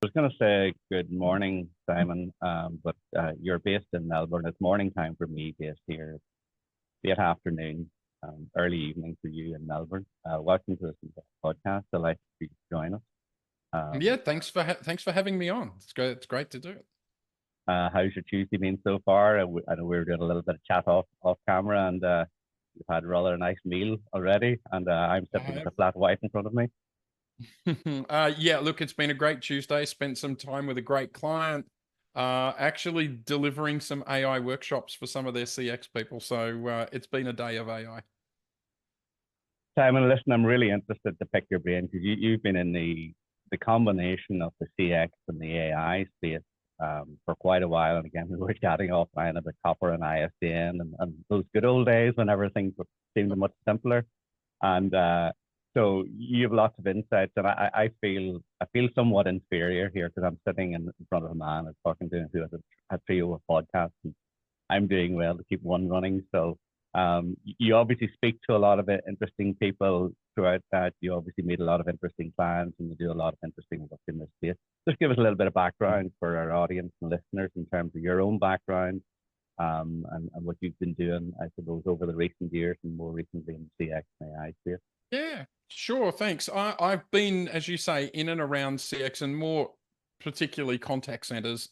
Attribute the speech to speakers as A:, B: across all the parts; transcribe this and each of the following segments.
A: Was going to say good morning, Simon, but you're based in Melbourne. It's morning time for me based here. It's late afternoon, early evening for you in Melbourne. Welcome to this podcast. I'd like for you to join us.
B: Yeah,
A: Um,
B: thanks for having me on. It's great to do it.
A: how's your Tuesday been so far? I know we were doing a little bit of chat off camera, and you've had a rather nice meal already. And I'm
B: I
A: sitting with
B: have.
A: a flat white in front of me.
B: Yeah, look, it's been a great Tuesday. Spent some time with a great client, actually delivering some AI workshops for some of their CX people. So it's been a day of AI.
A: Simon, listen, I'm really interested to pick your brain because you've been in the combination of the CX and the AI space for quite a while. And again, we were chatting offline about copper and ISDN and those good old days when everything seemed much simpler. And so you have lots of insights, and I feel somewhat inferior here because I'm sitting in front of a man and talking to him who has a trio of podcasts. And I'm doing well to keep one running. So you obviously speak to a lot of interesting people throughout that. You obviously meet a lot of interesting clients and you do a lot of interesting work in this space. Just give us a little bit of background for our audience and listeners in terms of your own background and what you've been doing, I suppose, over the recent years and more recently in the CX and AI space.
B: Yeah, sure. Thanks. I've been, as you say, in and around CX and more particularly contact centers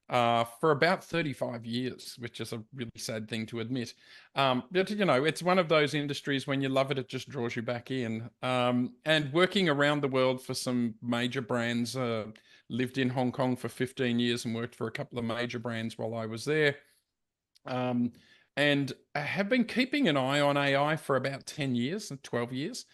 B: for about 35 years, which is a really sad thing to admit. But, it's one of those industries when you love it, it just draws you back in. And working around the world for some major brands, lived in Hong Kong for 15 years and worked for a couple of major brands while I was there. Um, and I have been keeping an eye on AI for about 10 years, 12 years.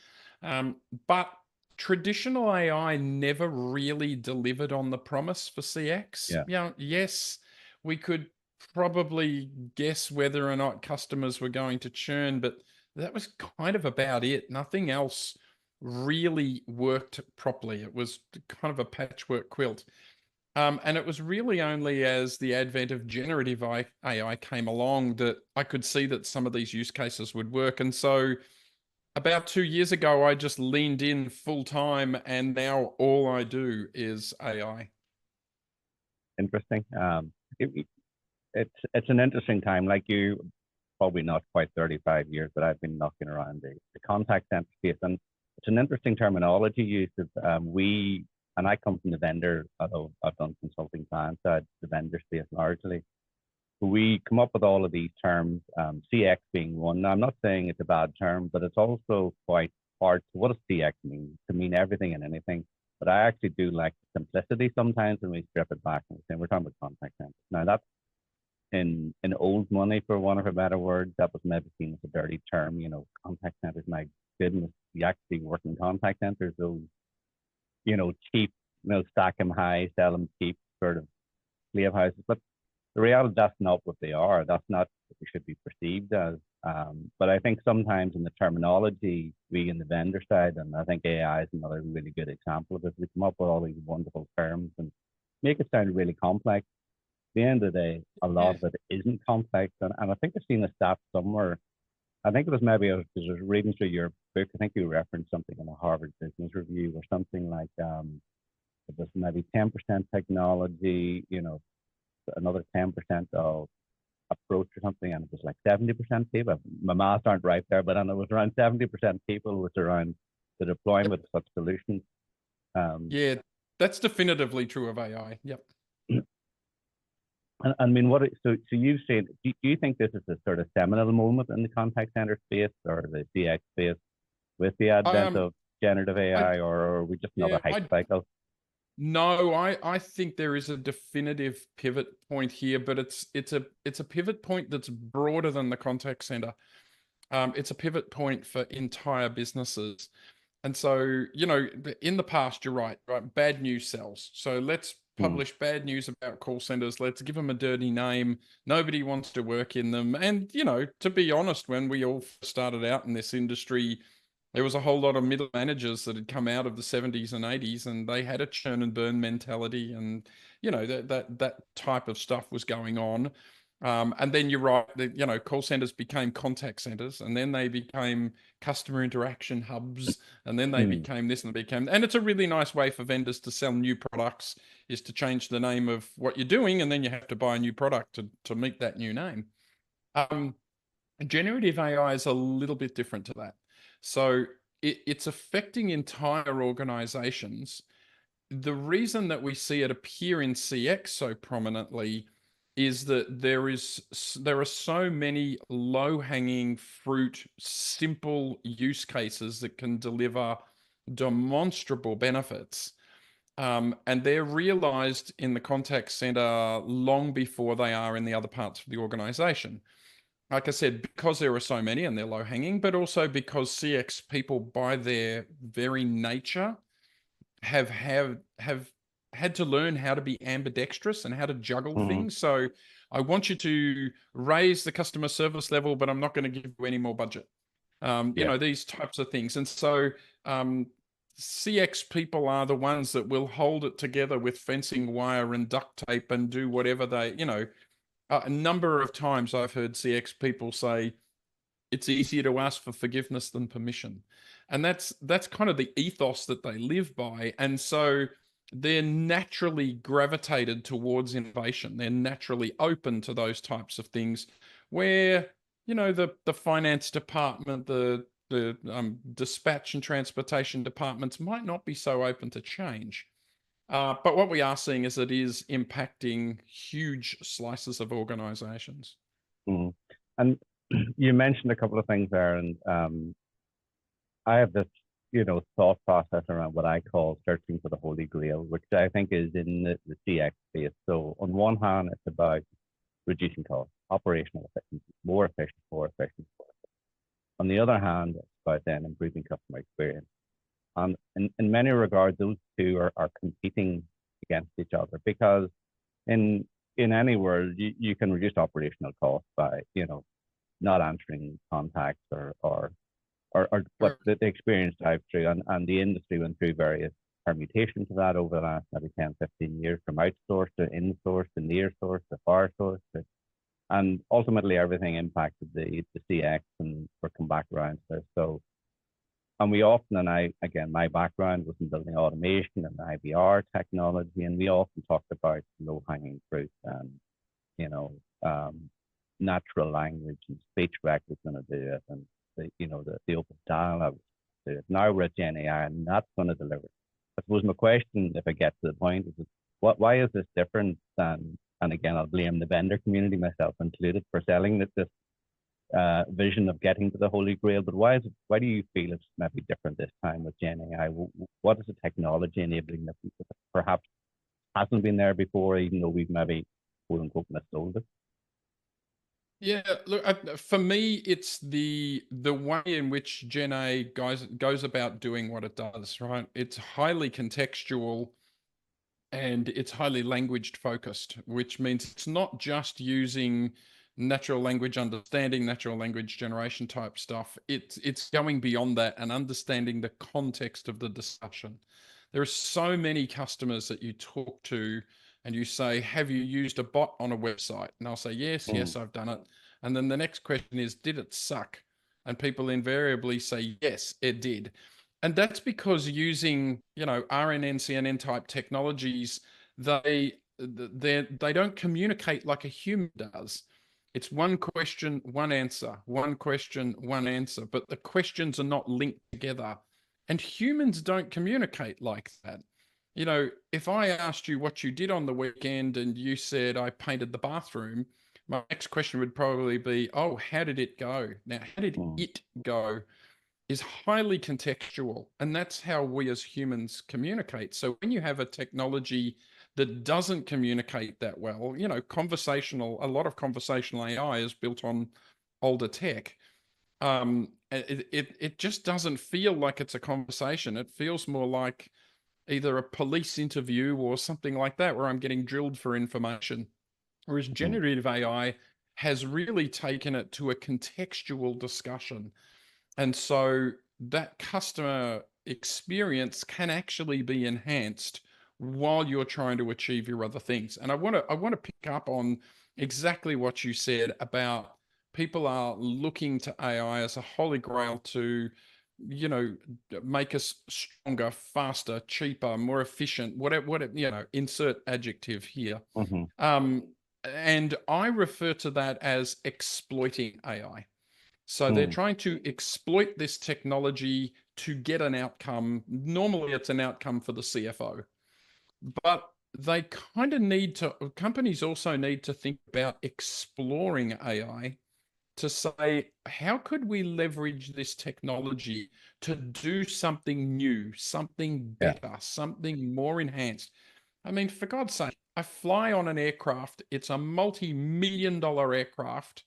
B: Um, but traditional AI never really delivered on the promise for CX.
A: Yeah.
B: Yes, we could probably guess whether or not customers were going to churn, but that was kind of about it. Nothing else really worked properly. It was kind of a patchwork quilt. And it was really only as the advent of generative AI came along that I could see that some of these use cases would work. And so about 2 years ago, I just leaned in full time, and now all I do is AI.
A: Interesting. It, it's an interesting time. Like you, probably not quite 35 years, but I've been knocking around the contact center space. And it's an interesting terminology used. And I come from the vendor, although I've done consulting client side, the vendor space largely. We come up with all of these terms, CX being one. Now, I'm not saying it's a bad term, but it's also quite hard. So what does CX mean? To mean everything and anything. But I actually do like simplicity sometimes when we strip it back and we're talking about contact centers. Now, that's in old money, for want of a better word, that was maybe seen as a dirty term. Contact centers. My goodness, you actually work in contact centers. Those, cheap, stack them high, sell them cheap, sort of slave houses. But the reality, that's not what they are. That's not what they should be perceived as. But I think sometimes in the terminology, we in the vendor side, and I think AI is another really good example of this, we come up with all these wonderful terms and make it sound really complex. At the end of the day, a lot
B: Yeah.
A: of it isn't complex. And I think I've seen a stat somewhere. I think it was maybe I was reading through your book. I think you referenced something in a Harvard Business Review or something like it was maybe 10% technology, another 10% of approach or something, and it was like 70% people. My math aren't right there, but I know it was around 70% people was around the deployment
B: Yep.
A: of such solutions. Um,
B: Yeah, that's definitively true of AI. Yep.
A: and I mean, so you've seen? Do you think this is a sort of seminal moment in the contact center space or the CX space with the advent
B: Um,
A: of generative
B: I
A: AI, or are we just another
B: yeah,
A: hype
B: I
A: cycle?
B: No, I think there is a definitive pivot point here, but it's a pivot point that's broader than the contact center. It's a pivot point for entire businesses. And so, in the past, you're right, right? Bad news sells. So let's
A: Hmm.
B: publish bad news about call centers. Let's give them a dirty name. Nobody wants to work in them. And, to be honest, when we all started out in this industry, there was a whole lot of middle managers that had come out of the 70s and 80s, and they had a churn and burn mentality, and that type of stuff was going on. And then you're right, call centers became contact centers, and then they became customer interaction hubs, and then they became this and they became, and it's a really nice way for vendors to sell new products, is to change the name of what you're doing, and then you have to buy a new product to meet that new name. Generative AI is a little bit different to that. So it's affecting entire organizations. The reason that we see it appear in CX so prominently is that there are so many low-hanging fruit, simple use cases that can deliver demonstrable benefits. And they're realized in the contact center long before they are in the other parts of the organization. Like I said, because there are so many and they're low hanging, but also because CX people by their very nature have had to learn how to be ambidextrous and how to juggle things. So I want you to raise the customer service level, but I'm not going to give you any more budget. These types of things. And so CX people are the ones that will hold it together with fencing wire and duct tape and do whatever they, a number of times I've heard CX people say it's easier to ask for forgiveness than permission. And that's kind of the ethos that they live by. And so they're naturally gravitated towards innovation. They're naturally open to those types of things where, the finance department, the dispatch and transportation departments might not be so open to change. But what we are seeing is it is impacting huge slices of organizations.
A: And you mentioned a couple of things there, and I have this, thought process around what I call searching for the Holy Grail, which I think is in the CX space. So on one hand, it's about reducing costs, operational efficiency, more efficient, more efficient. On the other hand, it's about then improving customer experience. And in many regards, those two are competing against each other, because in any world, you can reduce operational costs by, not answering contacts or what the experience drive through. And the industry went through various permutations of that over the last maybe 10, 15 years, from outsource to in-source to near source to far source. And ultimately, everything impacted the CX, and we're come back around to this. So, and we often, and again, my background was in building automation and IVR technology, and we often talked about low-hanging fruit and, natural language and speech rec was going to do it, and the open dialogue do it. Now we're at Gen AI, and that's going to deliver. I suppose my question, if I get to the point, is why is this different than? And again, I'll blame the vendor community, myself included, for selling this vision of getting to the Holy Grail. But why do you feel it's maybe different this time with Gen AI? What is the technology enabling that perhaps hasn't been there before, even though we've maybe, quote unquote, missold it?
B: Yeah, look, for me, it's the way in which Gen A goes about doing what it does, right? It's highly contextual and it's highly language focused, which means it's not just using natural language understanding, natural language generation type stuff. It's going beyond that and understanding the context of the discussion. There are so many customers that you talk to and you say, have you used a bot on a website? And I'll say, yes, I've done it. And then the next question is, did it suck? And people invariably say, yes, it did. And that's because using, RNN, CNN type technologies, they don't communicate like a human does. It's one question, one answer, one question, one answer, but the questions are not linked together. And humans don't communicate like that. If I asked you what you did on the weekend and you said I painted the bathroom, my next question would probably be, oh, how did it go? Now, how did it go is highly contextual, and that's how we as humans communicate. So when you have a technology that doesn't communicate that well, a lot of conversational AI is built on older tech. It just doesn't feel like it's a conversation. It feels more like either a police interview or something like that, where I'm getting drilled for information. Whereas generative AI has really taken it to a contextual discussion. And so that customer experience can actually be enhanced while you're trying to achieve your other things. And I want to pick up on exactly what you said about people are looking to AI as a holy grail to, make us stronger, faster, cheaper, more efficient, whatever, insert adjective here.
A: Mm-hmm.
B: And I refer to that as exploiting AI. So they're trying to exploit this technology to get an outcome. Normally it's an outcome for the CFO, but they kind of companies also need to think about exploring AI to say, how could we leverage this technology to do something new, something
A: Yeah.
B: better, something more enhanced? I mean, for God's sake, I fly on an aircraft. It's a multi-million-dollar aircraft,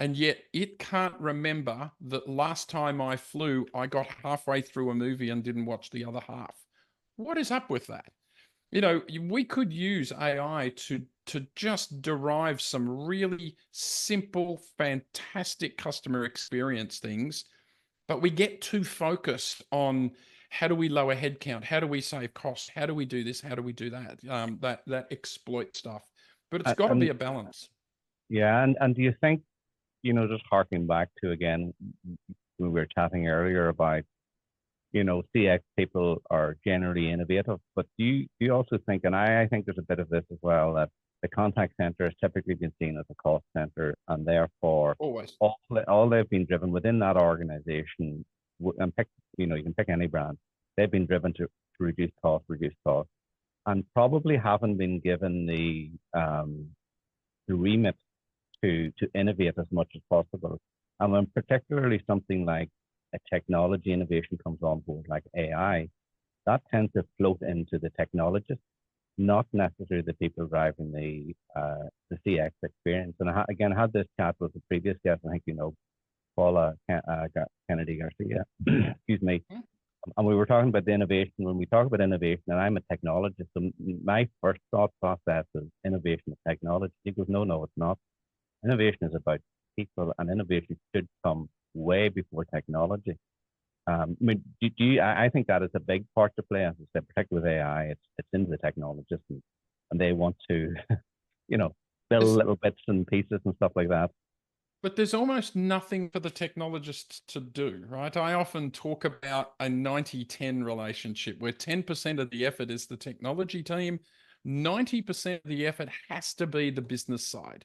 B: and yet it can't remember that last time I flew, I got halfway through a movie and didn't watch the other half. What is up with that? We could use AI to just derive some really simple, fantastic customer experience things, but we get too focused on how do we lower headcount, how do we save costs, how do we do this, how do we do that, that exploit stuff. But it's got to be a balance.
A: Yeah, and do you think, just harking back to again, when we were chatting earlier about, CX people are generally innovative, but do you also think, and I think there's a bit of this as well, that the contact center has typically been seen as a cost center, and therefore
B: Always.
A: all they've been driven within that organization, and you can pick any brand, they've been driven to reduce cost, and probably haven't been given the remit to innovate as much as possible. And when particularly something like a technology innovation comes on board, like AI, that tends to float into the technologists, not necessarily the people driving the CX experience. And I had this chat with the previous guest, I think Paula Kennedy Garcia, excuse me. And we were talking about the innovation. When we talk about innovation, and I'm a technologist, so my first thought process is innovation of technology. He goes, no, it's not. Innovation is about people, and innovation should come way before technology. I mean, I think that is a big part to play, as I said, particularly with AI. It's into the technologists, and they want to, build little bits and pieces and stuff like that.
B: But there's almost nothing for the technologists to do, right? I often talk about a 90-10 relationship where 10% of the effort is the technology team, 90% of the effort has to be the business side.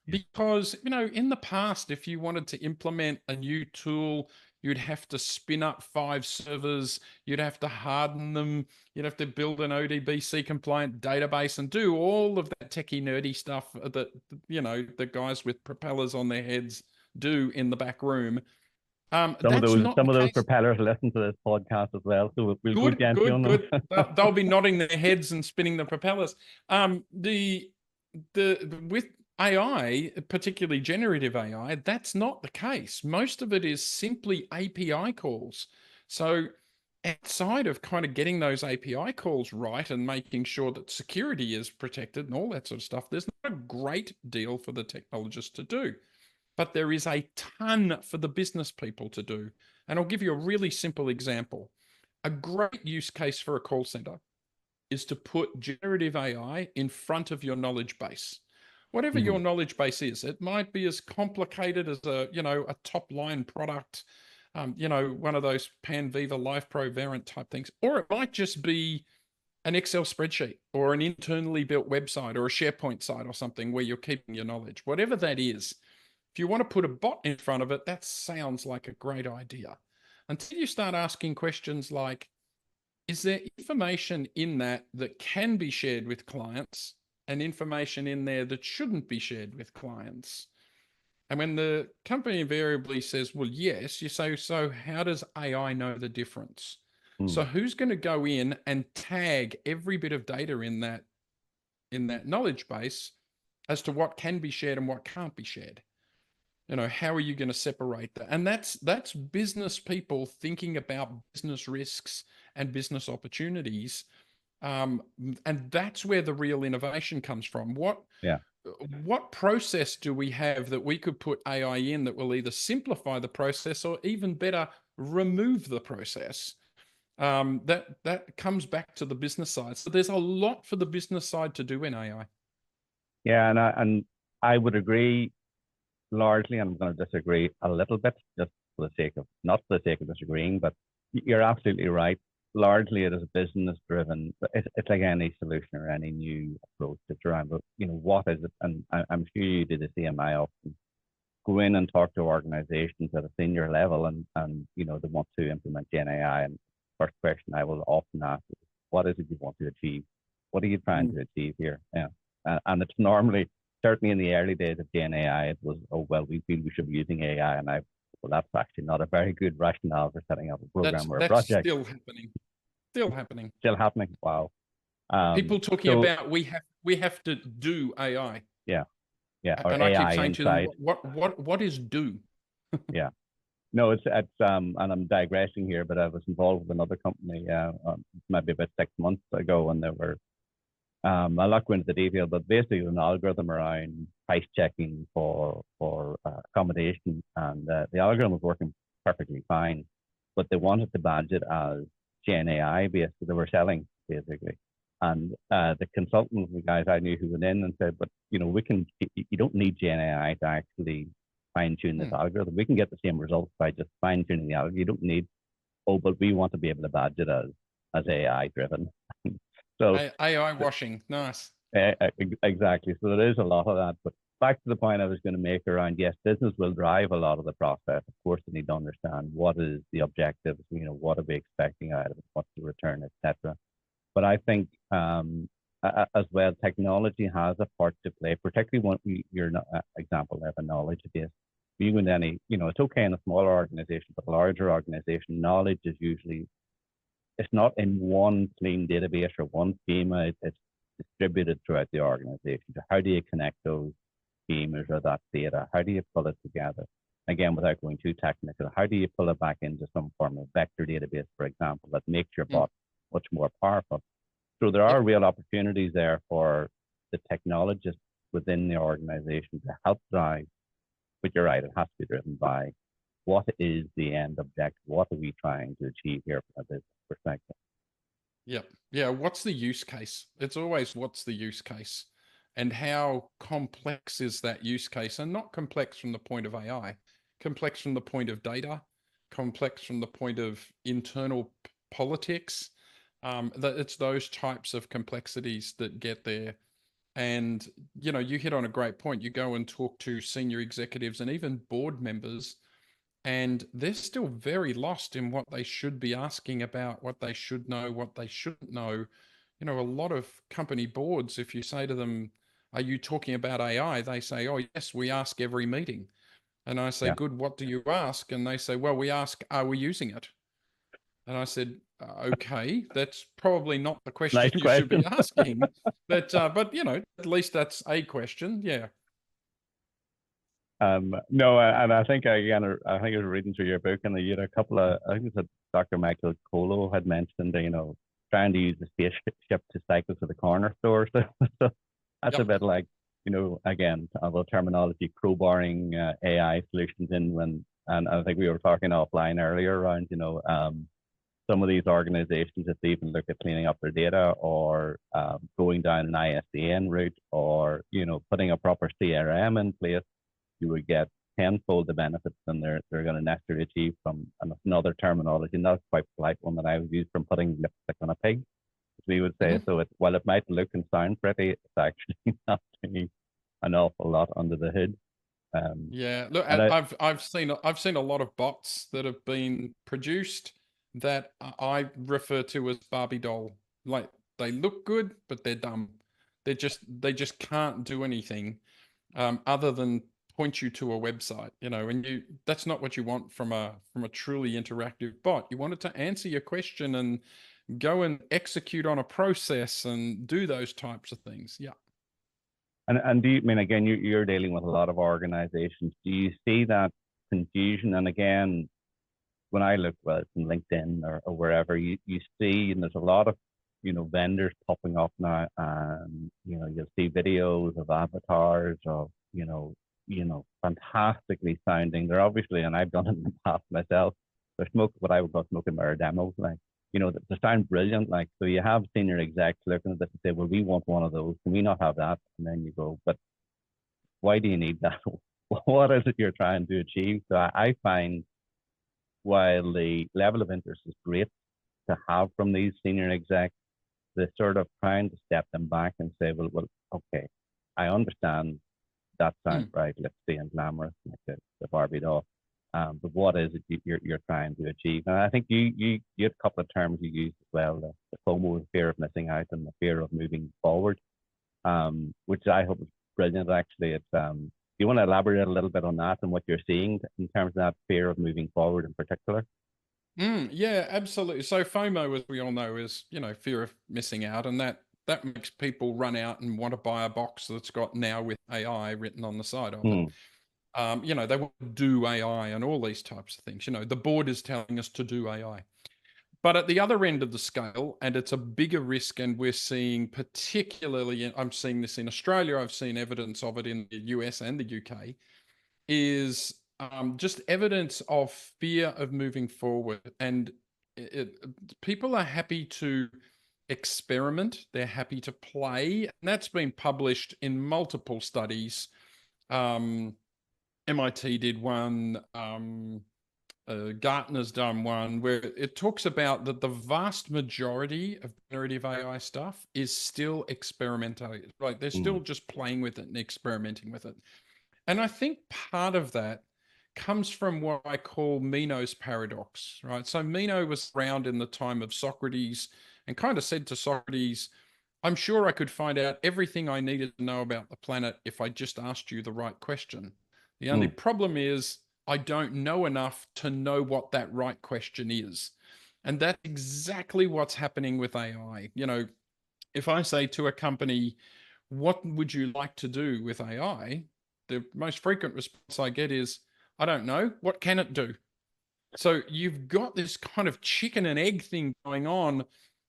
B: Because, in the past, if you wanted to implement a new tool, you'd have to spin up 5 servers, you'd have to harden them, you'd have to build an ODBC compliant database and do all of that techie nerdy stuff that, the guys with propellers on their heads do in the back room.
A: Some of those propellers listen to this podcast as well, so we'll get you on them.
B: They'll be nodding their heads and spinning the propellers. With AI, particularly generative AI, that's not the case. Most of it is simply API calls. So outside of kind of getting those API calls right and making sure that security is protected and all that sort of stuff, there's not a great deal for the technologists to do. But there is a ton for the business people to do. And I'll give you a really simple example. A great use case for a call center is to put generative AI in front of your knowledge base. Whatever your knowledge base is, it might be as complicated as a top line product, one of those Panviva Life Pro Variant type things, or it might just be an Excel spreadsheet or an internally built website or a SharePoint site or something where you're keeping your knowledge. Whatever that is, if you want to put a bot in front of it, that sounds like a great idea. Until you start asking questions like, is there information in that can be shared with clients and information in there that shouldn't be shared with clients? And when the company invariably says, well, yes, you say, so how does AI know the difference? So who's going to go in and tag every bit of data in that knowledge base as to what can be shared and what can't be shared? How are you going to separate that? And that's business people thinking about business risks and business opportunities. And that's where the real innovation comes from. What process do we have that we could put AI in that will either simplify the process or even better, remove the process? that comes back to the business side. So there's a lot for the business side to do in AI.
A: Yeah, and I would agree largely, and I'm going to disagree a little bit, just for the sake of, not for the sake of disagreeing, but you're absolutely right. Largely, it is business driven. It's like any solution or any new approach. It's around, but what is it? And I'm sure you do the same. I often go in and talk to organizations at a senior level, and they want to implement Gen AI. And first question I will often ask is, what is it you want to achieve? What are you trying to achieve here? Yeah, and it's normally, certainly in the early days of Gen AI, it was, oh well, we feel we should be using AI, and well, that's actually not a very good rationale for setting up a program or a
B: That's
A: project.
B: still happening. Still happening.
A: Still happening. Wow.
B: People talking about we have to do AI.
A: Yeah. Yeah. Or
B: and
A: AI
B: I keep saying
A: inside.
B: to them, what is do?
A: Yeah. No, it's and I'm digressing here, but I was involved with another company maybe about 6 months ago, and they were I'll not go into the detail, but basically an algorithm around price checking for accommodation, and the algorithm was working perfectly fine, but they wanted to badge it as Gen AI based, so they were selling basically. And the consultants, the guys I knew who went in and said, but we can, you don't need Gen AI to actually fine tune this algorithm. We can get the same results by just fine tuning the algorithm. You don't need, but we want to be able to badge it as AI driven. So
B: AI washing, nice.
A: Exactly. So there is a lot of that. But back to the point I was going to make around, yes, business will drive a lot of the process. Of course, they need to understand what is the objective, what are we expecting out of it, what's the return, etc. But I think as well, technology has a part to play, particularly when you're not, example of a knowledge base. You go into any, it's okay in a smaller organization, but a larger organization, knowledge is usually, it's not in one clean database or one schema. It's distributed throughout the organization. So how do you connect those schemas or that data? How do you pull it together? Again, without going too technical, how do you pull it back into some form of vector database, for example, that makes your bot much more powerful? So there are real opportunities there for the technologists within the organization to help drive. But you're right, it has to be driven by what is the end objective? What are we trying to achieve here from a business perspective?
B: Yep. Yeah. What's the use case? It's always what's the use case, and how complex is that use case? And not complex from the point of AI, complex from the point of data, complex from the point of internal politics. That it's those types of complexities that get there. And you hit on a great point. You go and talk to senior executives and even board members, and they're still very lost in what they should be asking about, what they should know, what they shouldn't know. A lot of company boards, if you say to them, are you talking about AI? They say, oh, yes, we ask every meeting. And I say, good, what do you ask? And they say, well, we ask, are we using it? And I said, okay, that's probably not the question
A: Nice
B: you should be asking. But at least that's a question. Yeah.
A: No, and I think again, I think I was reading through your book, and you had a couple of, I think it was Dr. Michael Colo had mentioned, trying to use the spaceship to cycle to the corner store. So that's a bit like, again, the terminology crowbarring AI solutions in when, and I think we were talking offline earlier around, some of these organizations, if they even look at cleaning up their data or going down an ISDN route or, putting a proper CRM in place, you would get tenfold the benefits than they're going to necessarily achieve from another terminology, not quite polite one that I would use, from putting lipstick on a pig, as we would say. So while it might look and sound pretty, it's actually not doing an awful lot under the hood.
B: Yeah, look, I've seen a lot of bots that have been produced that I refer to as Barbie doll. Like, they look good, but they're dumb. They just can't do anything other than point you to a website, and that's not what you want from a truly interactive bot. You want it to answer your question and go and execute on a process and do those types of things. Yeah.
A: And do you, I mean, again, you're dealing with a lot of organizations. Do you see that confusion? And again, when I look, well, it's in LinkedIn or wherever, you see, and there's a lot of, vendors popping up now, and, you'll see videos of avatars of, fantastically sounding. They're obviously, and I've done it in the past myself, they're what I would call smoking mirror demos, like, you know, to sound brilliant. Like, so you have senior execs looking at this and say, well, we want one of those. Can we not have that? And then you go, but why do you need that? What is it you're trying to achieve? So I find while the level of interest is great to have from these senior execs, they're sort of trying to step them back and say, well, okay, I understand that sounds right, let's say, and glamorous, like the Barbie doll. But what is it you're trying to achieve? And I think you had a couple of terms you used as well, the FOMO, the fear of missing out, and the fear of moving forward, which I hope is brilliant, actually. It's, do you want to elaborate a little bit on that and what you're seeing in terms of that fear of moving forward in particular?
B: Yeah, absolutely. So FOMO, as we all know, is, fear of missing out, and that makes people run out and want to buy a box that's got "now with AI" written on the side of it. They want to do AI and all these types of things. The board is telling us to do AI. But at the other end of the scale, and it's a bigger risk, and we're seeing particularly, I'm seeing this in Australia, I've seen evidence of it in the US and the UK, is just evidence of fear of moving forward. And people are happy to experiment, they're happy to play, and that's been published in multiple studies. MIT did one, Gartner's done one, where it talks about that the vast majority of generative AI stuff is still experimental. Like, they're still just playing with it and experimenting with it. And I think part of that comes from what I call Meno's paradox, right? So Meno was around in the time of Socrates and kind of said to Socrates, I'm sure I could find out everything I needed to know about the planet if I just asked you the right question. The only problem is I don't know enough to know what that right question is. And that's exactly what's happening with AI. If I say to a company, what would you like to do with AI? The most frequent response I get is, I don't know. What can it do? So you've got this kind of chicken and egg thing going on.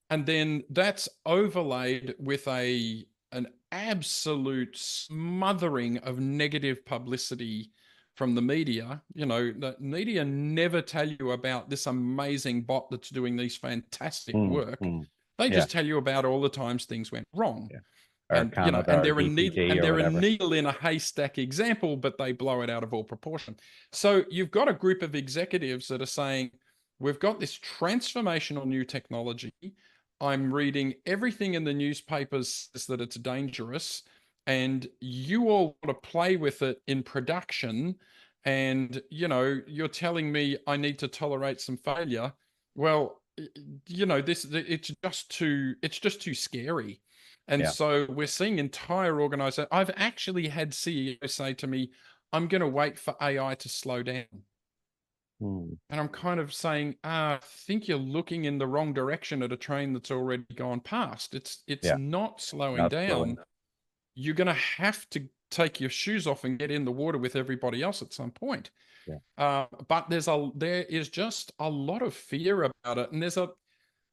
B: And then that's overlaid with an absolute smothering of negative publicity from the media. The media never tell you about this amazing bot that's doing these fantastic work. They just tell you about all the times things went wrong.
A: Yeah. Or
B: And
A: Canada,
B: and
A: or
B: they're
A: BCG, or
B: a
A: whatever.
B: needle in a haystack example, but they blow it out of all proportion. So you've got a group of executives that are saying, we've got this transformational new technology. I'm reading everything in the newspapers says that it's dangerous, and you all want to play with it in production, and you're telling me I need to tolerate some failure. Well, it's just too scary. And so we're seeing entire organizations. I've actually had CEOs say to me, I'm going to wait for AI to slow down. And I'm kind of saying, I think you're looking in the wrong direction at a train that's already gone past. It's not slowing down. You're going to have to take your shoes off and get in the water with everybody else at some point. But there is just a lot of fear about it. And there's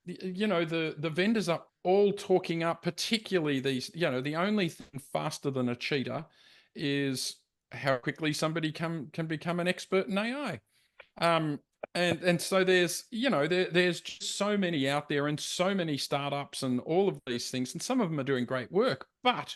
B: the vendors are all talking up, particularly these, the only thing faster than a cheetah is how quickly somebody can become an expert in AI. And so there's just so many out there, and so many startups and all of these things, and some of them are doing great work, but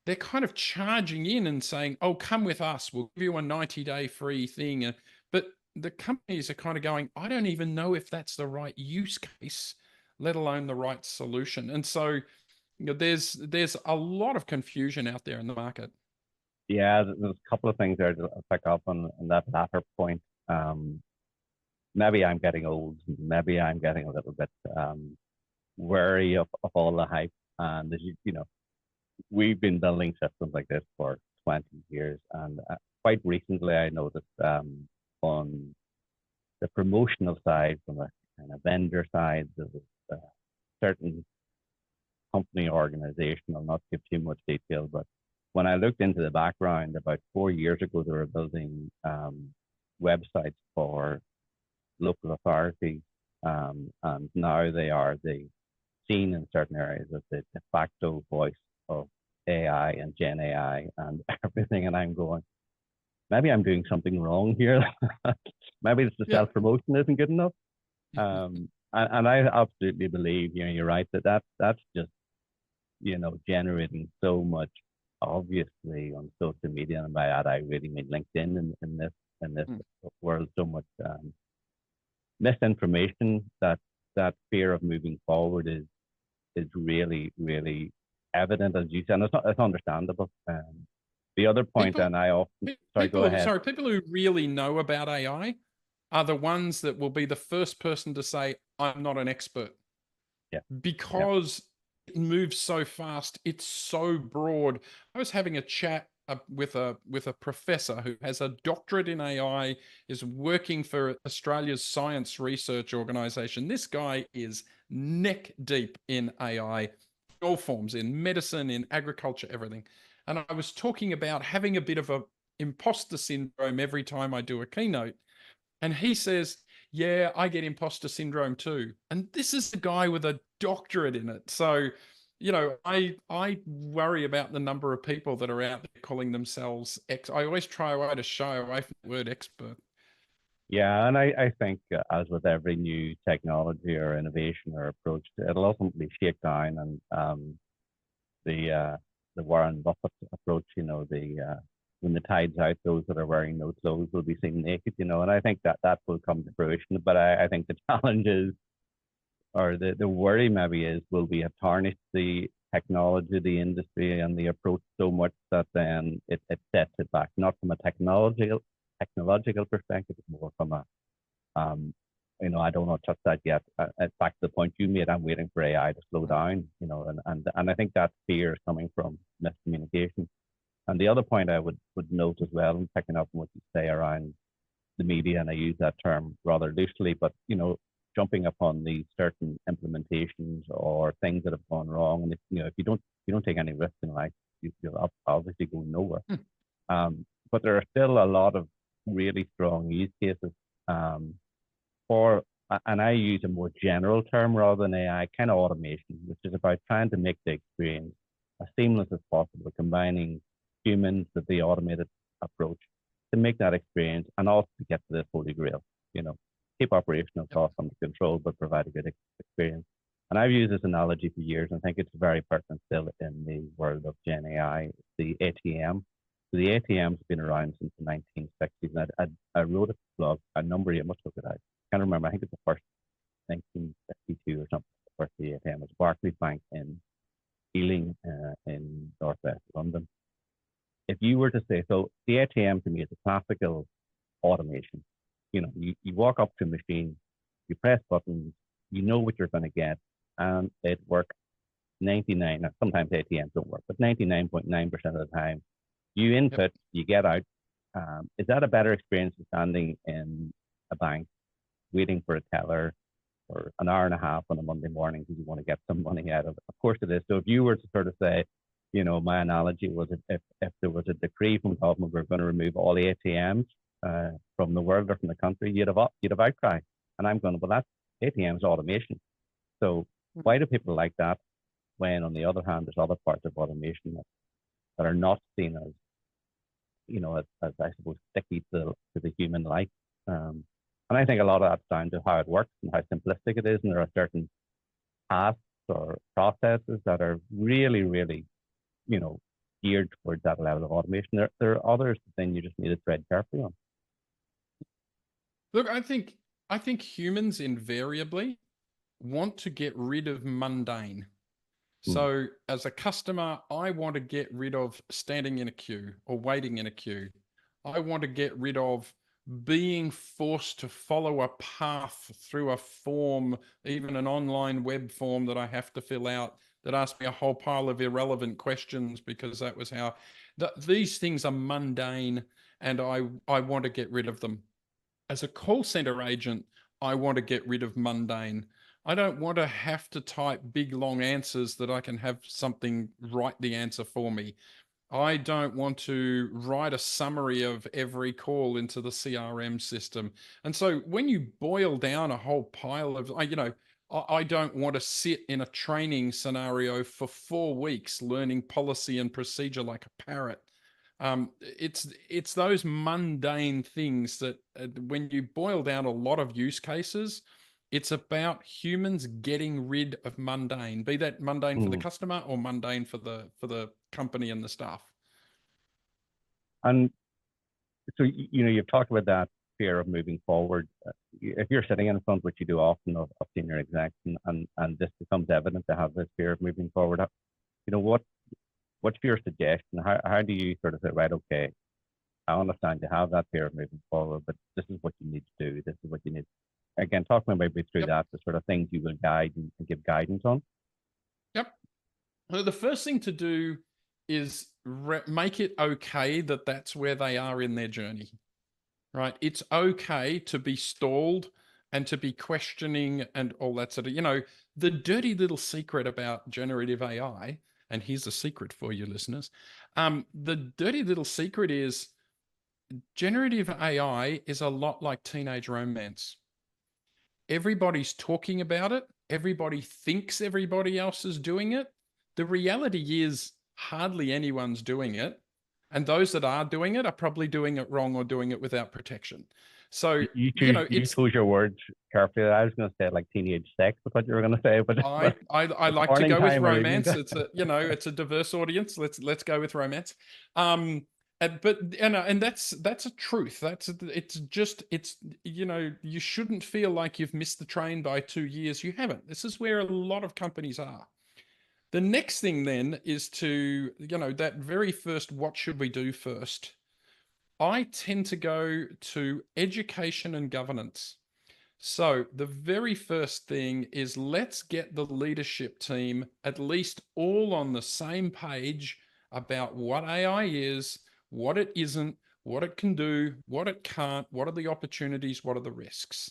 B: they're kind of charging in and saying, oh, come with us, we'll give you a 90-day free thing. But the companies are kind of going, I don't even know if that's the right use case, let alone the right solution. And so there's a lot of confusion out there in the market.
A: Yeah, there's a couple of things there to pick up on that latter point. Maybe I'm getting old. Maybe I'm getting a little bit wary of all the hype. And as we've been building systems like this for 20 years. And quite recently, I noticed on the promotional side, from a kind of vendor side, there was a certain company organization. I'll not give too much detail, but when I looked into the background, about 4 years ago, they were building websites for local authorities, and now they are seen in certain areas as the de facto voice of AI and Gen AI and everything. And I'm going, maybe I'm doing something wrong here. Maybe it's the self-promotion isn't good enough. and I absolutely believe, you're right, that's just, generating so much, obviously, on social media, and by that I really mean LinkedIn, in this
B: Mm.
A: world, so much misinformation, that fear of moving forward is really, really evident, as you said, and it's understandable. The other point,
B: People,
A: and I often, sorry, go ahead.
B: people who really know about AI are the ones that will be the first person to say, I'm not an expert,
A: Yeah, yeah,
B: because it moves so fast. It's so broad. I was having a chat with a professor who has a doctorate in AI, is working for Australia's science research organisation. This guy is neck deep in AI, all forms, in medicine, in agriculture, everything. And I was talking about having a bit of a imposter syndrome every time I do a keynote. And he says, yeah, I get imposter syndrome too. And this is a guy with a doctorate in it. So, I worry about the number of people that are out there calling themselves I always try a way to shy away from the word expert.
A: yeah. And I think, as with every new technology or innovation or approach, it'll ultimately shake down, and the the Warren Buffett approach, when the tide's out, those that are wearing no clothes will be seen naked, and I think that will come to fruition. But I think the challenge is, or the worry maybe is, will we have tarnished the technology, the industry, and the approach so much that then it sets it back, not from a technological perspective, but more from a um, I don't want to touch that yet. Back to the point you made, I'm waiting for AI to slow down, and I think that fear is coming from miscommunication. And the other point I would note as well, and picking up on what you say around the media, and I use that term rather loosely, but jumping upon these certain implementations or things that have gone wrong, and if you don't take any risk in life, you'll obviously go nowhere.
B: Hmm.
A: But there are still a lot of really strong use cases, um, for, and I use a more general term rather than AI, kind of automation, which is about trying to make the experience as seamless as possible, combining humans with the automated approach to make that experience, and also to get to this holy grail, keep operational
B: Yep.
A: costs under control, but provide a good experience. And I've used this analogy for years, and I think it's very pertinent still in the world of Gen AI, the ATM. So the ATM's been around since the 1960s, and I wrote a blog a number of years, much look at that. I can't remember, I think it's the first 1952 or something, the first ATM was Barclays Bank in Ealing, in northwest London. If you were to say, so the ATM to me is a classical automation. You walk up to a machine, you press buttons, you know what you're going to get, and it works 99, sometimes ATMs don't work, but 99.9% of the time, you
B: Yep.
A: input, you get out. Is that a better experience than standing in a bank, waiting for a teller for an hour and a half on a Monday morning because you want to get some money out of it? Of course it is. So if you were to sort of say, my analogy was, if there was a decree from government, we're going to remove all the ATMs from the world or from the country, you'd have outcry. And I'm going, well, that's ATMs automation. So why do people like that when, on the other hand, there's other parts of automation that are not seen as, as I suppose, sticky to the human life? And I think a lot of that's down to how it works and how simplistic it is. And there are certain tasks or processes that are really, really, geared towards that level of automation. There are others that then you just need to tread carefully on.
B: Look, I think humans invariably want to get rid of mundane.
A: Mm.
B: So as a customer, I want to get rid of standing in a queue or waiting in a queue. I want to get rid of being forced to follow a path through a form, even an online web form that I have to fill out that asks me a whole pile of irrelevant questions because that was how these things are mundane, and I want to get rid of them. As a call center agent, I want to get rid of mundane. I don't want to have to type big long answers that I can have something write the answer for me. I don't want to write a summary of every call into the CRM system. And so when you boil down a whole pile of, I don't want to sit in a training scenario for 4 weeks learning policy and procedure like a parrot. It's those mundane things that when you boil down a lot of use cases, It's about humans getting rid of mundane, be that mundane for the customer or mundane for the company and the staff.
A: And so, you've talked about that fear of moving forward. If you're sitting in front, which you do often, of senior execs, and this becomes evident to have this fear of moving forward, what's your suggestion? How do you sort of say, right, okay, I understand you have that fear of moving forward, but this is what you need to do. This is what you need. Again, talk me maybe through that, the sort of things you will guide and give guidance on.
B: Yep. Well, the first thing to do is make it okay that that's where they are in their journey, right? It's okay to be stalled and to be questioning and all that sort of, the dirty little secret about generative AI, and here's a secret for you listeners. The dirty little secret is generative AI is a lot like teenage romance. Everybody's talking about it. Everybody thinks everybody else is doing it. The reality is hardly anyone's doing it. And those that are doing it are probably doing it wrong or doing it without protection. So,
A: you choose your words carefully. I was going to say like teenage sex. I thought you were going to say, but
B: I like to go with romance. It's it's a diverse audience. Let's go with romance. But and that's a truth. You shouldn't feel like you've missed the train by 2 years. You haven't. This is where a lot of companies are. The next thing then is to, that very first, what should we do first? I tend to go to education and governance. So the very first thing is let's get the leadership team at least all on the same page about what AI is, what it isn't, what it can do, what it can't, what are the opportunities, what are the risks.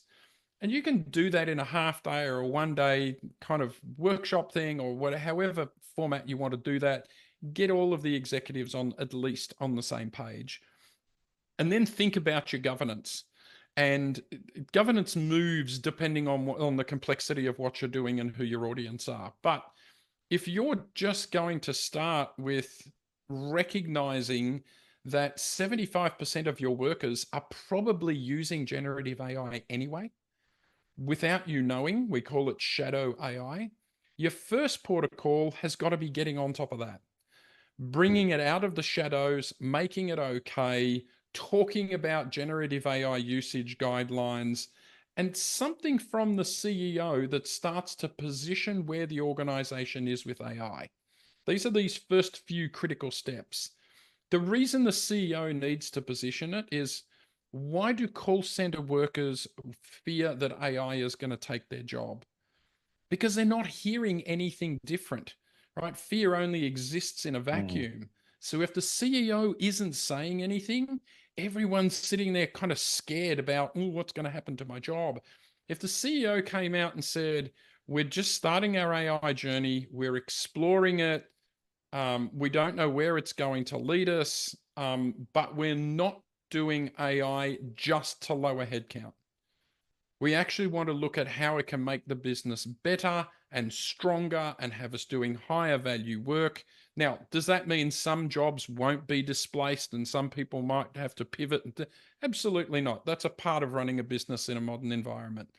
B: And you can do that in a half day or a 1 day kind of workshop thing or however format you want to do that. Get all of the executives on at least on the same page. And then think about your governance. And governance moves depending on the complexity of what you're doing and who your audience are. But if you're just going to start with recognizing that 75% of your workers are probably using generative AI anyway, without you knowing, we call it shadow AI, your first port of call has got to be getting on top of that, bringing it out of the shadows, making it okay, talking about generative AI usage guidelines, and something from the CEO that starts to position where the organization is with AI. These are these first few critical steps. The reason the CEO needs to position it is, why do call center workers fear that AI is going to take their job? Because they're not hearing anything different, right? Fear only exists in a vacuum. So if the CEO isn't saying anything, everyone's sitting there kind of scared about, what's going to happen to my job? If the CEO came out and said, we're just starting our AI journey, we're exploring it, we don't know where it's going to lead us, but we're not doing AI just to lower headcount. We actually want to look at how it can make the business better and stronger and have us doing higher value work. Now, does that mean some jobs won't be displaced and some people might have to pivot? Absolutely not. That's a part of running a business in a modern environment.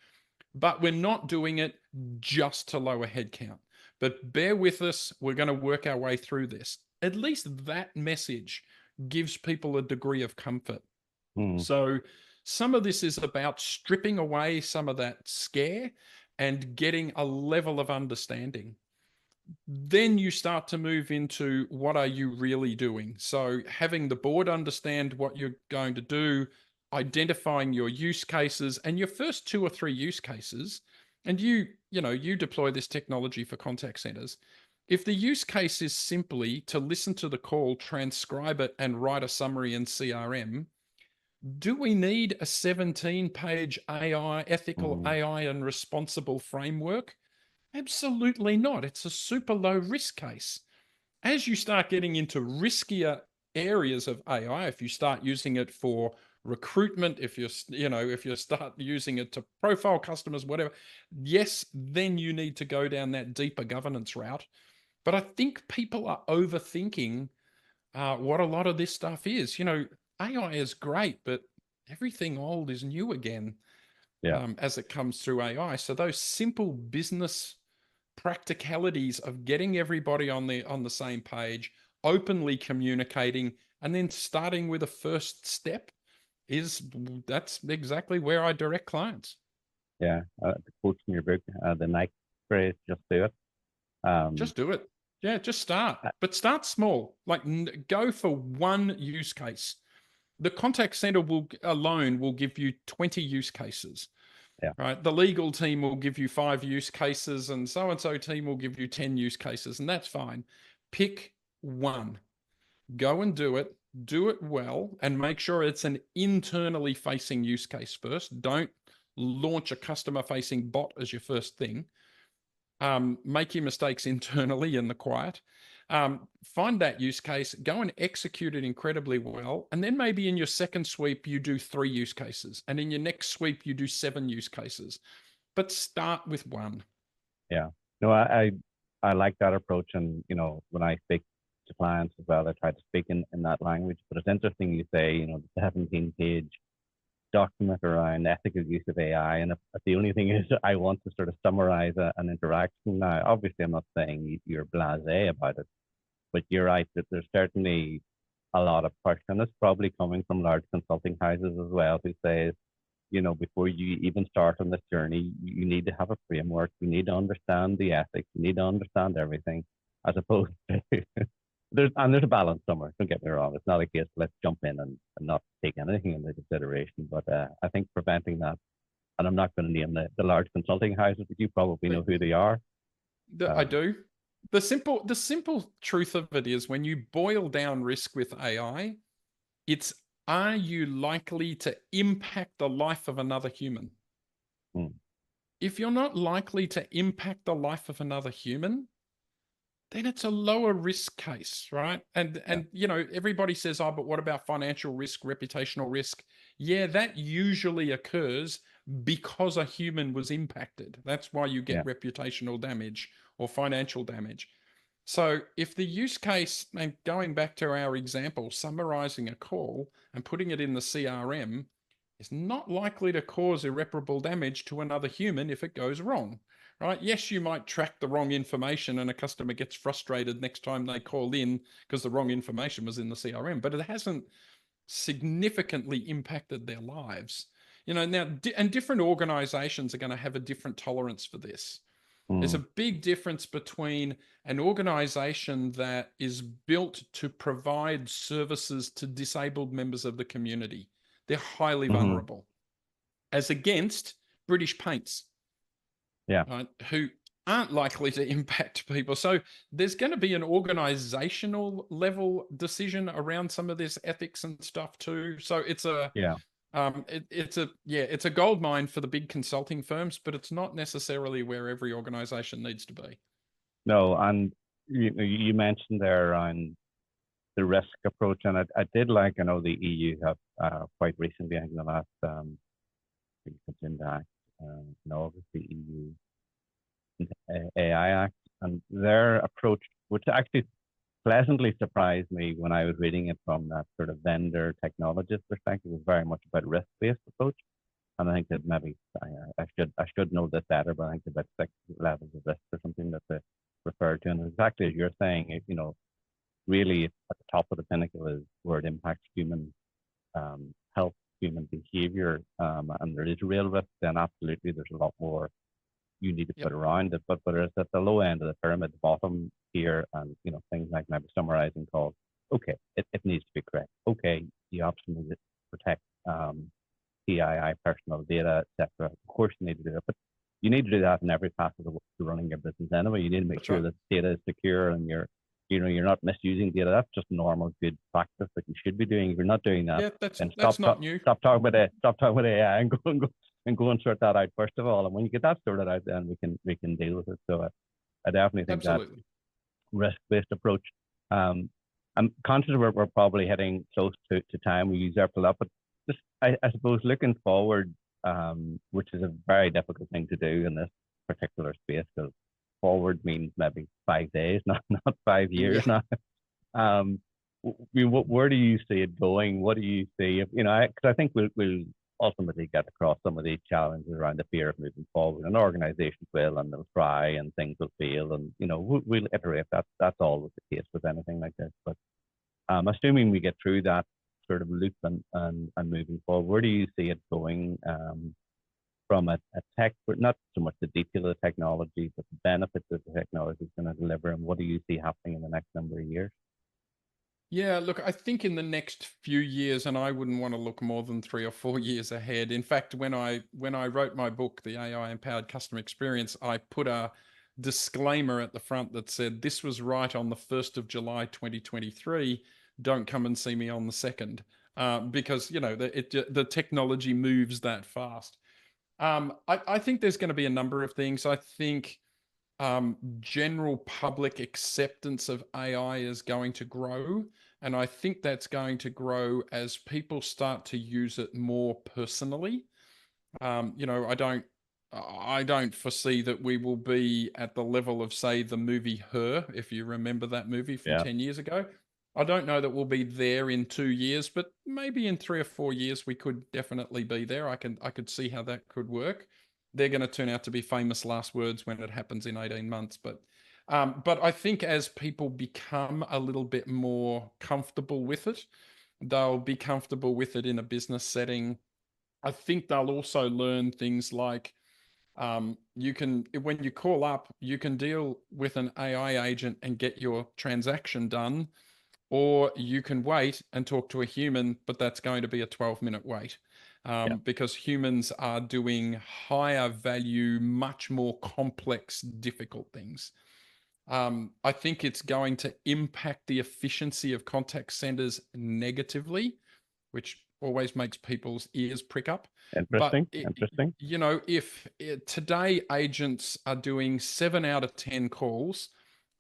B: But we're not doing it just to lower headcount. But bear with us. We're going to work our way through this. At least that message gives people a degree of comfort. So some of this is about stripping away some of that scare and getting a level of understanding. Then you start to move into, what are you really doing? So having the board understand what you're going to do, identifying your use cases and your first 2 or 3 use cases, and you deploy this technology for contact centers. If the use case is simply to listen to the call, transcribe it, and write a summary in CRM, do we need a 17-page AI, ethical AI and responsible framework? Absolutely not. It's a super low risk case. As you start getting into riskier areas of AI, if you start using it for recruitment, if you start using it to profile customers, whatever, yes, then you need to go down that deeper governance route. But I think people are overthinking what a lot of this stuff is. AI is great, but everything old is new again. as it comes through AI. So those simple business practicalities of getting everybody on the same page, openly communicating, and then starting with a first step that's exactly where I direct clients.
A: Yeah, the quote from your book, the Nike phrase, just do it.
B: Just do it. Yeah, just start, but start small. Like go for one use case. The contact center alone will give you 20 use cases.
A: Yeah.
B: Right. The legal team will give you 5 use cases, and so team will give you 10 use cases, and that's fine. Pick one. Go and do it well, and make sure it's an internally facing use case first. Don't launch a customer facing bot as your first thing. Make your mistakes internally in the quiet. Find that use case, go and execute it incredibly well, and then maybe in your second sweep you do 3 use cases, and in your next sweep you do 7 use cases. But start with one.
A: Yeah. No, I like that approach, and when I speak to clients as well, I try to speak in that language. But it's interesting you say, the 17-page document around ethical use of AI, and if the only thing is I want to sort of summarize an interaction. Now, obviously, I'm not saying you're blasé about it, but you're right that there's certainly a lot of push, and it's probably coming from large consulting houses as well, who say, before you even start on this journey, you need to have a framework. You need to understand the ethics. You need to understand everything, as opposed to there's a balance somewhere. Don't get me wrong. It's not a case let's jump in and not take anything into consideration. But I think preventing that, and I'm not going to name the large consulting houses, but you probably know who they are.
B: I do. The simple truth of it is, when you boil down risk with AI, it's, are you likely to impact the life of another human? If you're not likely to impact the life of another human, then it's a lower risk case, right? And everybody says, oh, but what about financial risk, reputational risk? Yeah, that usually occurs because a human was impacted. That's why you get reputational damage or financial damage. So if the use case, and going back to our example, summarizing a call and putting it in the CRM, is not likely to cause irreparable damage to another human if it goes wrong, right? Yes, you might track the wrong information and a customer gets frustrated next time they call in because the wrong information was in the CRM, but it hasn't significantly impacted their lives. Now, and different organizations are going to have a different tolerance for this. There's a big difference between an organization that is built to provide services to disabled members of the community. They're highly vulnerable, as against British Paints, who aren't likely to impact people. So there's going to be an organizational level decision around some of this ethics and stuff too. So it's it's a gold mine for the big consulting firms, but it's not necessarily where every organization needs to be. No,
A: and you mentioned there around the risk approach, and I did like, I know the EU have quite recently, I think in the last the EU AI Act, and their approach, which actually pleasantly surprised me when I was reading it from that sort of vendor technologist perspective, was very much about risk-based approach. And I think that maybe I should know this better, but I think about 6 levels of risk or something that they refer to. And exactly as you're saying, really at the top of the pinnacle is where it impacts human health, human behavior, and there is real risk. Then absolutely, there's a lot more you need to put around it. But it's at the low end of the pyramid, the bottom here, and things like maybe summarizing calls. Okay, it needs to be correct. Okay, you absolutely need to protect PII, personal data, etc. Of course, you need to do that, but you need to do that in every facet of running your business anyway. You need to make sure that data is secure and you're not misusing data. That's just normal good practice that you should be doing. If you're not doing that,
B: that's not new.
A: Stop talking about AI and go and sort that out first of all. And when you get that sorted out, then we can deal with it. So I definitely think that risk-based approach. I'm conscious we're probably heading close to time. We use up a lot, but just I suppose looking forward, which is a very difficult thing to do in this particular space, because forward means maybe 5 days, not 5 years now. Where do you see it going? What do you see? Because I think we'll ultimately get across some of these challenges around the fear of moving forward. And organizations will, and they'll try, and things will fail, and we'll iterate. That's always the case with anything like this. But assuming we get through that sort of loop and moving forward, where do you see it going from a tech, but not so much the detail of the technology, but the benefits that the technology is going to deliver, and what do you see happening in the next number of years?
B: Yeah, look, I think in the next few years, and I wouldn't want to look more than 3 or 4 years ahead. In fact, when I wrote my book, The AI Empowered Customer Experience, I put a disclaimer at the front that said, this was right on the 1st of July 2023. Don't come and see me on the 2nd, because the technology moves that fast. I think there's going to be a number of things. I think general public acceptance of AI is going to grow. And I think that's going to grow as people start to use it more personally. I don't foresee that we will be at the level of, say, the movie Her, if you remember that movie from 10 years ago. I don't know that we'll be there in 2 years, but maybe in 3 or 4 years we could definitely be there. I could see how that could work. They're going to turn out to be famous last words when it happens in 18 months. But I think as people become a little bit more comfortable with it, they'll be comfortable with it in a business setting. I think they'll also learn things like when you call up, you can deal with an AI agent and get your transaction done, or you can wait and talk to a human, but that's going to be a 12-minute wait. Because humans are doing higher value, much more complex, difficult things. I think it's going to impact the efficiency of contact centers negatively, which always makes people's ears prick up.
A: Interesting.
B: If today agents are doing 7 out of 10 calls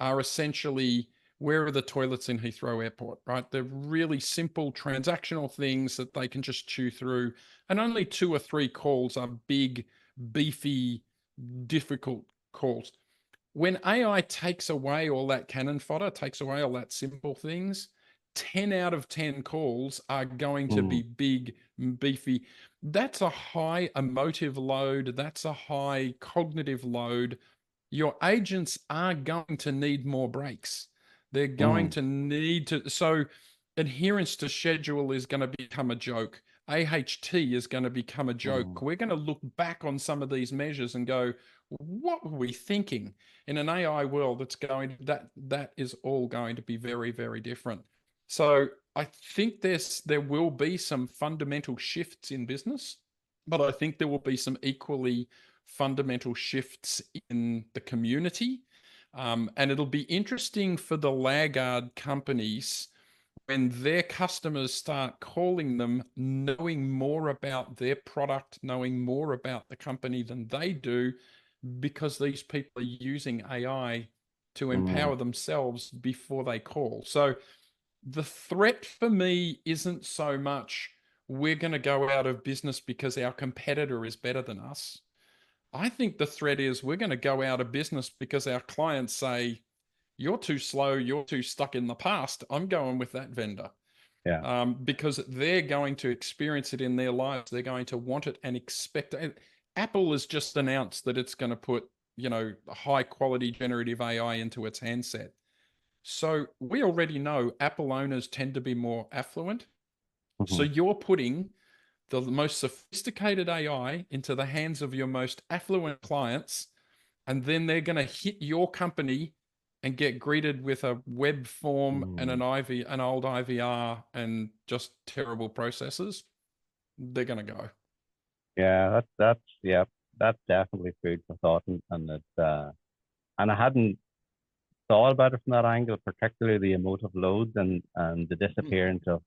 B: are essentially, where are the toilets in Heathrow Airport, right? They're really simple transactional things that they can just chew through. And only 2 or 3 calls are big, beefy, difficult calls. When AI takes away all that cannon fodder, takes away all that simple things, 10 out of 10 calls are going to be big, beefy. That's a high emotive load. That's a high cognitive load. Your agents are going to need more breaks. They're going to need to. So adherence to schedule is going to become a joke. AHT is going to become a joke. We're going to look back on some of these measures and go, what were we thinking? In an AI world, that is all going to be very, very different. So I think there will be some fundamental shifts in business, but I think there will be some equally fundamental shifts in the community. And it'll be interesting for the laggard companies when their customers start calling them, knowing more about their product, knowing more about the company than they do, because these people are using AI to empower themselves before they call. So the threat for me isn't so much we're going to go out of business because our competitor is better than us. I think the threat is we're going to go out of business because our clients say, you're too slow, you're too stuck in the past. I'm going with that vendor. Because they're going to experience it in their lives. They're going to want it and expect it. Apple has just announced that it's going to put, high quality generative AI into its handset. So we already know Apple owners tend to be more affluent. So you're putting the most sophisticated AI into the hands of your most affluent clients, and then they're going to hit your company and get greeted with a web form and an old IVR and just terrible processes. They're going to go.
A: Yeah, that's definitely food for thought, and it's and I hadn't thought about it from that angle, particularly the emotive loads and the disappearance of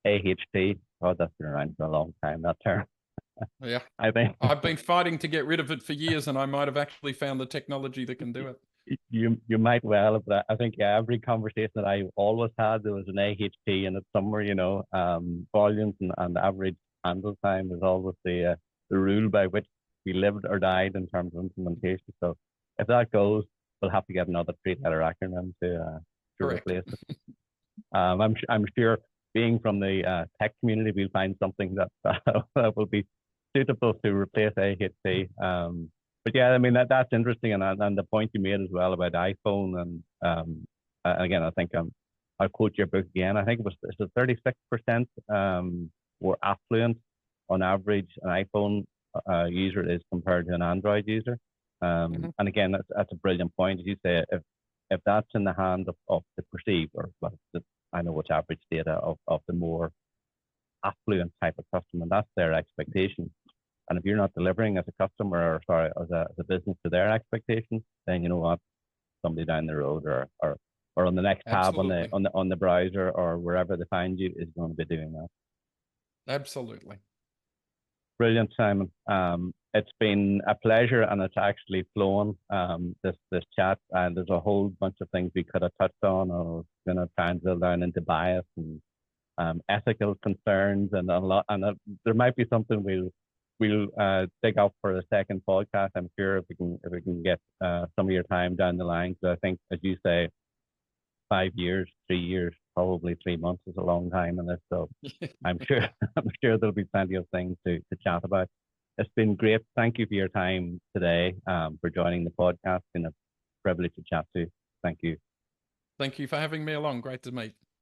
A: AHT. Oh, that's been around for a long time, that term.
B: Yeah.
A: I think
B: I've been fighting to get rid of it for years, and I might have actually found the technology that can do it.
A: You might well, but I think every conversation that I always had, there was an AHT in it somewhere, volumes and average handle time is always the rule by which we lived or died in terms of implementation. So if that goes, we'll have to get another 3-letter acronym to replace it. I'm sure being from the tech community, we'll find something that that will be suitable to replace AHT. But yeah, I mean that's interesting, and the point you made as well about iPhone, and again, I think I'll quote your book again. I think it was 36% were affluent on average an iPhone user is compared to an Android user. And again, that's a brilliant point. As you say, if that's in the hands of the perceived, or well, I know what's average data of the more affluent type of customer, that's their expectation. And if you're not delivering as a customer, or sorry, as a business to their expectations, then you know what, somebody down the road or on the next tab on the browser or wherever they find you is going to be doing that.
B: Absolutely.
A: Brilliant, Simon. It's been a pleasure, and it's actually flown, this chat, and there's a whole bunch of things we could have touched on. I was going to try and drill down into bias and ethical concerns and a lot, and there might be something we'll dig up for a second podcast. I'm sure if we can get some of your time down the line, because I think, as you say, 5 years, 3 years, probably 3 months is a long time in this. So I'm sure there'll be plenty of things to chat about. It's been great. Thank you for your time today, for joining the podcast. It's been a privilege to chat to you. Thank you.
B: Thank you for having me along. Great to meet.